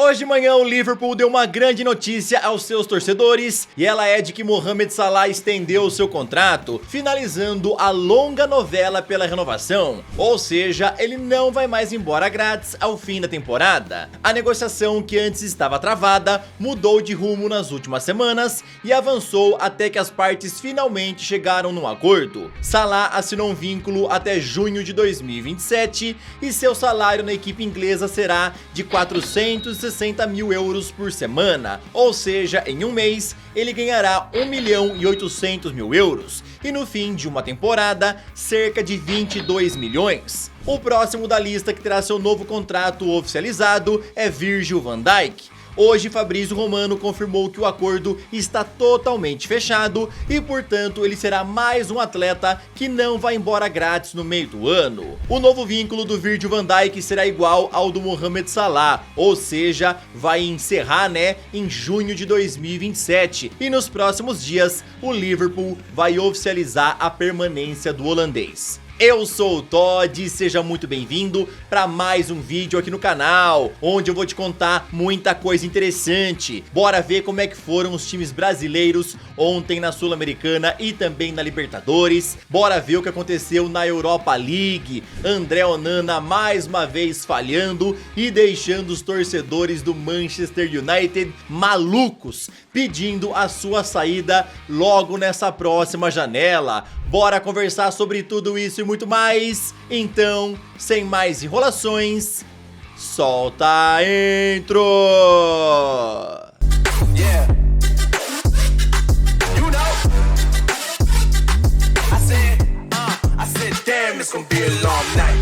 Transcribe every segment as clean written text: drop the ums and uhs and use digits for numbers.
Hoje de manhã o Liverpool deu uma grande notícia aos seus torcedores e ela é de que Mohamed Salah estendeu o seu contrato, finalizando a longa novela pela renovação, ou seja, ele não vai mais embora grátis ao fim da temporada. A negociação que antes estava travada mudou de rumo nas últimas semanas e avançou até que as partes finalmente chegaram num acordo. Salah assinou um vínculo até junho de 2027 e seu salário na equipe inglesa será de 460 mil euros por semana, ou seja, em um mês ele ganhará 1.800.000 euros e no fim de uma temporada cerca de 22 milhões. O próximo da lista que terá seu novo contrato oficializado é Virgil van Dijk. Hoje Fabrício Romano confirmou que o acordo está totalmente fechado e portanto ele será mais um atleta que não vai embora grátis no meio do ano. O novo vínculo do Virgil van Dijk será igual ao do Mohamed Salah, ou seja, vai encerrar em junho de 2027 e nos próximos dias o Liverpool vai oficializar a permanência do holandês. Eu sou o Todd e seja muito bem-vindo para mais um vídeo aqui no canal, onde eu vou te contar muita coisa interessante. Bora ver como é que foram os times brasileiros ontem na Sul-Americana e também na Libertadores. Bora ver o que aconteceu na Europa League. André Onana mais uma vez falhando e deixando os torcedores do Manchester United malucos, pedindo a sua saída logo nessa próxima janela. Bora conversar sobre tudo isso e muito mais. Então, sem mais enrolações, solta a intro! Yeah. You know. I said, damn, it's gonna be a long night.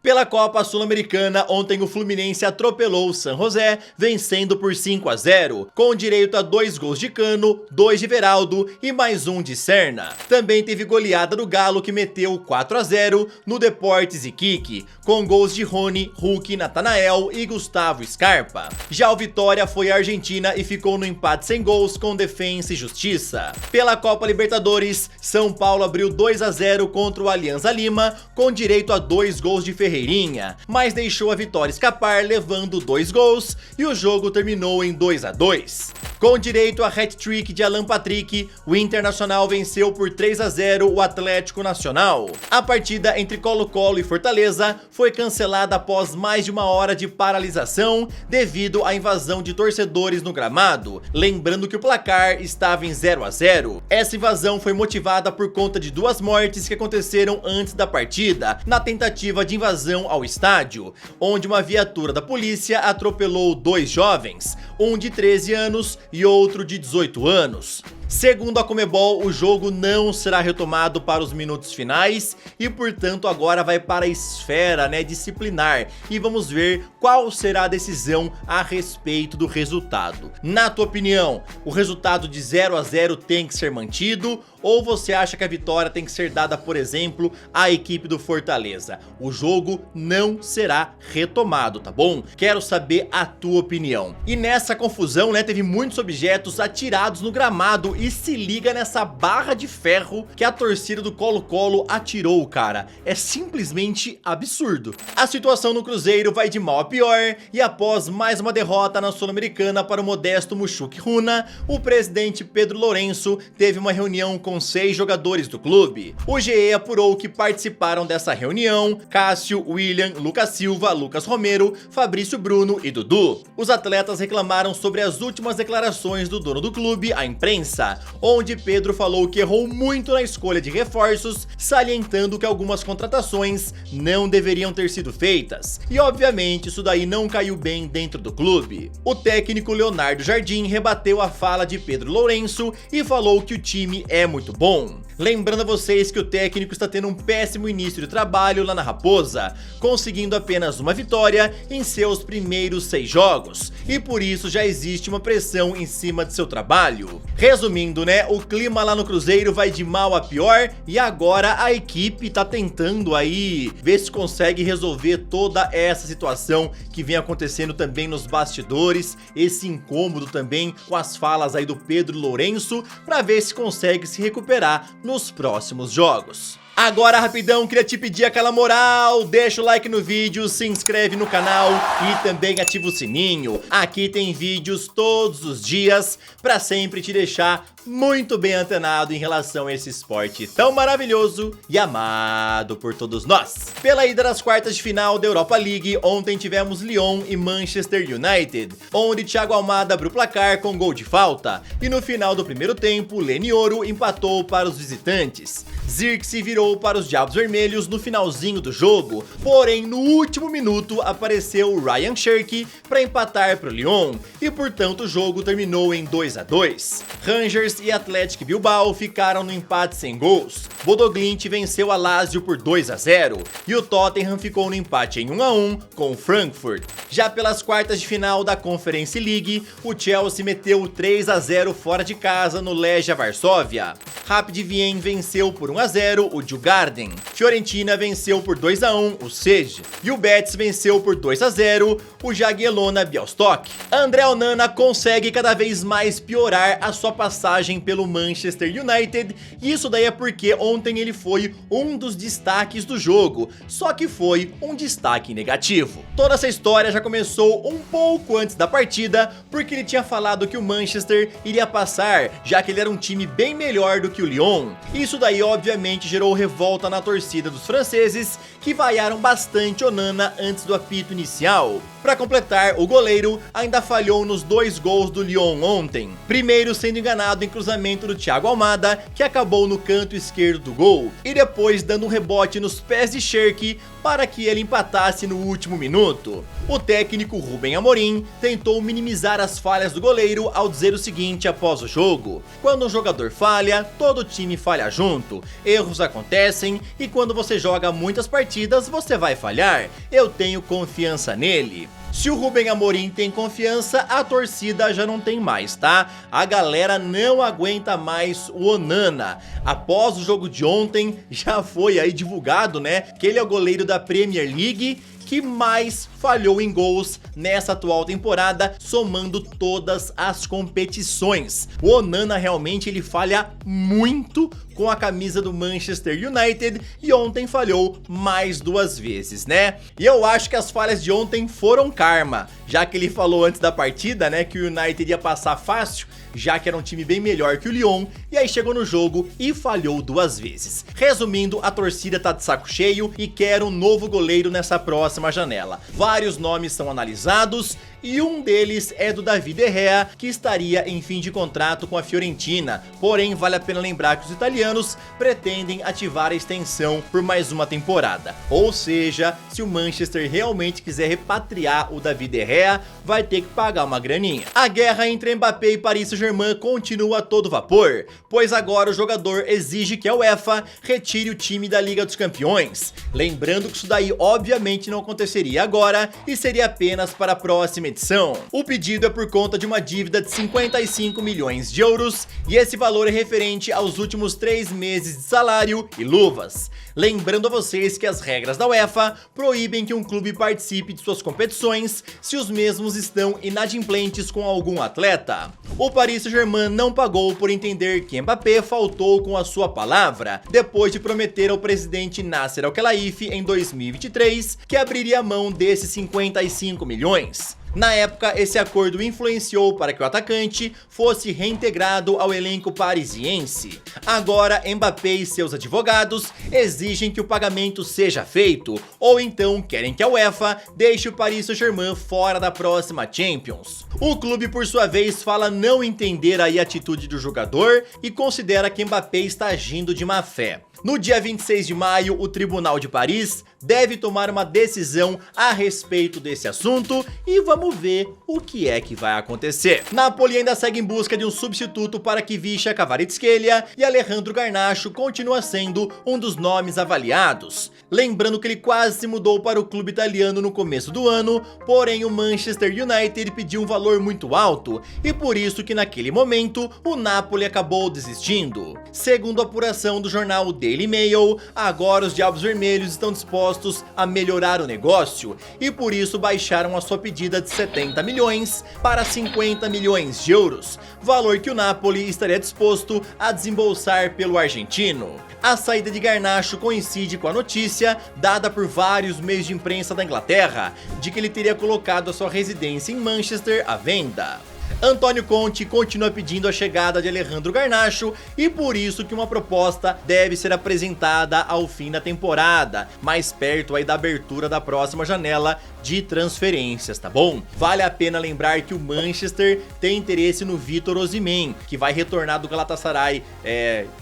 Pela Copa Sul-Americana, ontem o Fluminense atropelou o San José, vencendo por 5-0, com direito a 2 gols de Cano, 2 de Veraldo e mais um de Serna. Também teve goleada do Galo, que meteu 4-0 no Deportes Iquique, com gols de Rony, Hulk, Natanael e Gustavo Scarpa. Já o Vitória foi à Argentina e ficou no empate sem gols com Defensa e Justiça. Pela Copa Libertadores, São Paulo abriu 2-0 contra o Alianza Lima, com direito a 2 gols de Ferreirinha, mas deixou a vitória escapar levando 2 gols e o jogo terminou em 2-2. Com direito a hat-trick de Alan Patrick, o Internacional venceu por 3-0 o Atlético Nacional. A partida entre Colo-Colo e Fortaleza foi cancelada após mais de uma hora de paralisação devido à invasão de torcedores no gramado, lembrando que o placar estava em 0-0. Essa invasão foi motivada por conta de 2 mortes que aconteceram antes da partida, na tentativa de invasão ao estádio, onde uma viatura da polícia atropelou 2 jovens, um de 13 anos e outro de 18 anos. Segundo a Conmebol, o jogo não será retomado para os minutos finais e, portanto, agora vai para a esfera disciplinar e vamos ver qual será a decisão a respeito do resultado. Na tua opinião, o resultado de 0-0 tem que ser mantido ou você acha que a vitória tem que ser dada, por exemplo, à equipe do Fortaleza? O jogo não será retomado, tá bom? Quero saber a tua opinião. E nessa confusão, teve muitos objetos atirados no gramado e se liga nessa barra de ferro que a torcida do Colo-Colo atirou, cara. É simplesmente absurdo. A situação no Cruzeiro vai de mal a pior e após mais uma derrota na Sul-Americana para o modesto Mushuc Runa, o presidente Pedro Lourenço teve uma reunião com 6 jogadores do clube. O GE apurou que participaram dessa reunião Cássio, William, Lucas Silva, Lucas Romero, Fabrício Bruno e Dudu. Os atletas reclamaram sobre as últimas declarações do dono do clube à imprensa, onde Pedro falou que errou muito na escolha de reforços, salientando que algumas contratações não deveriam ter sido feitas. E obviamente isso daí não caiu bem dentro do clube. O técnico Leonardo Jardim rebateu a fala de Pedro Lourenço e falou que o time é muito bom. Lembrando a vocês que o técnico está tendo um péssimo início de trabalho lá na Raposa, conseguindo apenas uma vitória em seus primeiros 6 jogos, e por isso já existe uma pressão em cima de seu trabalho. Resumindo, o clima lá no Cruzeiro vai de mal a pior e agora a equipe tá tentando aí ver se consegue resolver toda essa situação que vem acontecendo também nos bastidores, esse incômodo também com as falas aí do Pedro Lourenço, para ver se consegue se recuperar nos próximos jogos. Agora rapidão, queria te pedir aquela moral, deixa o like no vídeo, se inscreve no canal e também ativa o sininho. Aqui tem vídeos todos os dias pra sempre te deixar muito bem antenado em relação a esse esporte tão maravilhoso e amado por todos nós. Pela ida das quartas de final da Europa League, ontem tivemos Lyon e Manchester United, onde Thiago Almada abriu o placar com gol de falta e no final do primeiro tempo, Lenioro empatou para os visitantes. Zirkzee virou para os Diabos Vermelhos no finalzinho do jogo, porém no último minuto apareceu Ryan Cherki para empatar para o Lyon e portanto o jogo terminou em 2-2. Rangers e Athletic Bilbao ficaram no empate sem gols. Bodo Glimt venceu a Lazio por 2-0 e o Tottenham ficou no empate em 1-1 com o Frankfurt. Já pelas quartas de final da Conference League, o Chelsea meteu 3-0 fora de casa no Legia Varsóvia. Rapid Wien venceu por 1-0 o Djurgården. Fiorentina venceu por 2-1 o Sej. E o Betis venceu por 2-0 o Jagiellona Białystok. André Onana consegue cada vez mais piorar a sua passagem pelo Manchester United. E isso daí é porque ontem ele foi um dos destaques do jogo, só que foi um destaque negativo. Toda essa história já começou um pouco antes da partida, porque ele tinha falado que o Manchester iria passar, já que ele era um time bem melhor do que o Lyon. Isso daí obviamente gerou revolta na torcida dos franceses, que vaiaram bastante Onana antes do apito inicial. Para completar, o goleiro ainda falhou nos 2 gols do Lyon ontem. Primeiro sendo enganado em cruzamento do Thiago Almada, que acabou no canto esquerdo do gol, e depois dando um rebote nos pés de Cherki para que ele empatasse no último minuto. O técnico Ruben Amorim tentou minimizar as falhas do goleiro ao dizer o seguinte após o jogo: quando um jogador falha, todo time falha junto. Erros acontecem e quando você joga muitas partidas, você vai falhar. Eu tenho confiança nele. Se o Ruben Amorim tem confiança, a torcida já não tem mais, tá? A galera não aguenta mais o Onana. Após o jogo de ontem, já foi aí divulgado, né, que ele é o goleiro da Premier League que mais falhou em gols nessa atual temporada, somando todas as competições. O Onana realmente ele falha muito com a camisa do Manchester United e ontem falhou mais 2 vezes, né? E eu acho que as falhas de ontem foram karma, já que ele falou antes da partida, né, que o United ia passar fácil, já que era um time bem melhor que o Lyon, e aí chegou no jogo e falhou 2 vezes. Resumindo, a torcida tá de saco cheio e quer um novo goleiro nessa próxima janela. Vários nomes são analisados e um deles é do David De Gea, que estaria em fim de contrato com a Fiorentina, porém vale a pena lembrar que os italianos pretendem ativar a extensão por mais uma temporada. Ou seja, se o Manchester realmente quiser repatriar o David De Gea, vai ter que pagar uma graninha. A guerra entre Mbappé e Paris Saint-Germain continua a todo vapor, pois agora o jogador exige que a UEFA retire o time da Liga dos Campeões. Lembrando que isso daí obviamente não aconteceria agora e seria apenas para a próxima edição. O pedido é por conta de uma dívida de 55 milhões de euros e esse valor é referente aos últimos 3 meses de salário e luvas. Lembrando a vocês que as regras da UEFA proíbem que um clube participe de suas competições se os mesmos estão inadimplentes com algum atleta. O Paris Saint-Germain não pagou por entender que Mbappé faltou com a sua palavra, depois de prometer ao presidente Nasser Al-Khelaifi em 2023 que abriria mão desses 55 milhões. Na época, esse acordo influenciou para que o atacante fosse reintegrado ao elenco parisiense. Agora, Mbappé e seus advogados exigem que o pagamento seja feito, ou então querem que a UEFA deixe o Paris Saint-Germain fora da próxima Champions. O clube, por sua vez, fala não entender aí a atitude do jogador e considera que Mbappé está agindo de má fé. No dia 26 de maio, o Tribunal de Paris deve tomar uma decisão a respeito desse assunto e vamos ver o que é que vai acontecer. Napoli ainda segue em busca de um substituto para Kvicha Kvaratskhelia e Alejandro Garnacho continua sendo um dos nomes avaliados. Lembrando que ele quase se mudou para o clube italiano no começo do ano, porém o Manchester United pediu um valor muito alto e por isso que naquele momento o Napoli acabou desistindo. Segundo a apuração do jornal Daily Mail, agora os Diabos Vermelhos estão dispostos a melhorar o negócio e por isso baixaram a sua pedida de 70 milhões para 50 milhões de euros, valor que o Napoli estaria disposto a desembolsar pelo argentino. A saída de Garnacho coincide com a notícia dada por vários meios de imprensa da Inglaterra de que ele teria colocado a sua residência em Manchester à venda. Antônio Conte continua pedindo a chegada de Alejandro Garnacho e por isso que uma proposta deve ser apresentada ao fim da temporada, mais perto aí da abertura da próxima janela de transferências, tá bom? Vale a pena lembrar que o Manchester tem interesse no Victor Osimhen, que vai retornar do Galatasaray,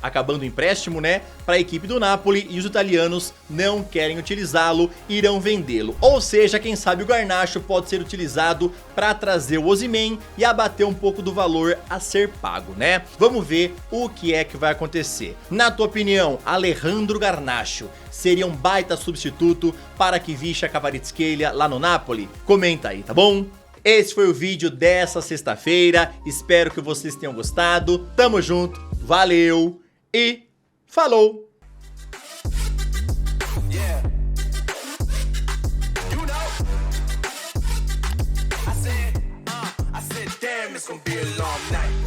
acabando o empréstimo, né, para a equipe do Napoli, e os italianos não querem utilizá-lo, irão vendê-lo. Ou seja, quem sabe o Garnacho pode ser utilizado para trazer o Osimhen e abater um pouco do valor a ser pago, né? Vamos ver o que é que vai acontecer. Na tua opinião, Alejandro Garnacho seria um baita substituto para Kvicha Kvaratskhelia lá no Napoli? Comenta aí, tá bom? Esse foi o vídeo dessa sexta-feira, espero que vocês tenham gostado, tamo junto, valeu e falou! It's gonna be a long night.